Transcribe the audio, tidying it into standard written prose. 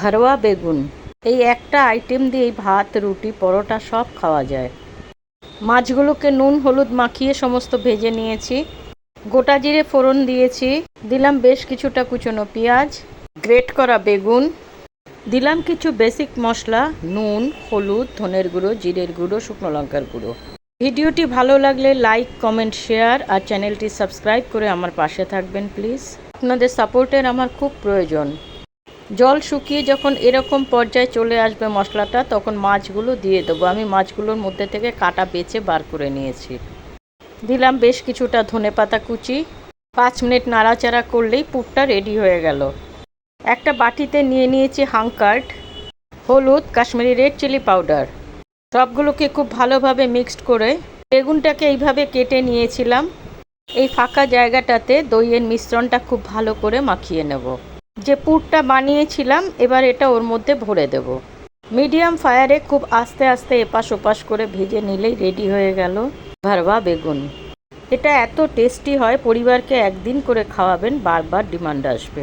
ঘরোয়া বেগুন, এই একটা আইটেম দিয়েই ভাত, রুটি, পরোটা সব খাওয়া যায়। মাছগুলোকে নুন হলুদ মাখিয়ে সমস্ত ভেজে নিয়েছি। গোটা জিরে ফোড়ন দিয়েছি, দিলাম বেশ কিছুটা কুচনো পেঁয়াজ, গ্রেট করা বেগুন, দিলাম কিছু বেসিক মশলা, নুন, হলুদ, ধনের গুঁড়ো, জিরের গুঁড়ো, শুকনো লঙ্কার গুঁড়ো। ভিডিওটি ভালো লাগলে লাইক, কমেন্ট, শেয়ার আর চ্যানেলটি সাবস্ক্রাইব করে আমার পাশে থাকবেন প্লিজ। আপনাদের সাপোর্টের আমার খুব প্রয়োজন। জল শুকিয়ে যখন এরকম পর্যায়ে চলে আসবে মশলাটা, তখন মাছগুলো দিয়ে দেবো। আমি মাছগুলোর মধ্যে থেকে কাটা বেছে বার করে নিয়েছি। দিলাম বেশ কিছুটা ধনেপাতা কুচি। 5 মিনিট নাড়াচাড়া করলেই পুরটা রেডি হয়ে গেল। একটা বাটিতে নিয়ে নিয়েছি হাঙ্কার্ড, হলুদ, কাশ্মীরি রেড চিলি পাউডার। সবগুলোকে খুব ভালোভাবে মিক্সড করে বেগুনটাকে এইভাবে কেটে নিয়েছিলাম। এই ফাঁকা জায়গাটাতে দইয়ের মিশ্রণটা খুব ভালো করে মাখিয়ে নেব। যে পুরটা বানিয়েছিলাম এবার এটা ওর মধ্যে ভরে দেব। মিডিয়াম ফায়ারে খুব আস্তে আস্তে এপাশ ওপাশ করে ভেজে নিলেই রেডি হয়ে গেল ভরওয়া বেগুন। এটা এত টেস্টি হয়, পরিবারকে একদিন করে খাওয়াবেন, বারবার ডিমান্ড আসবে।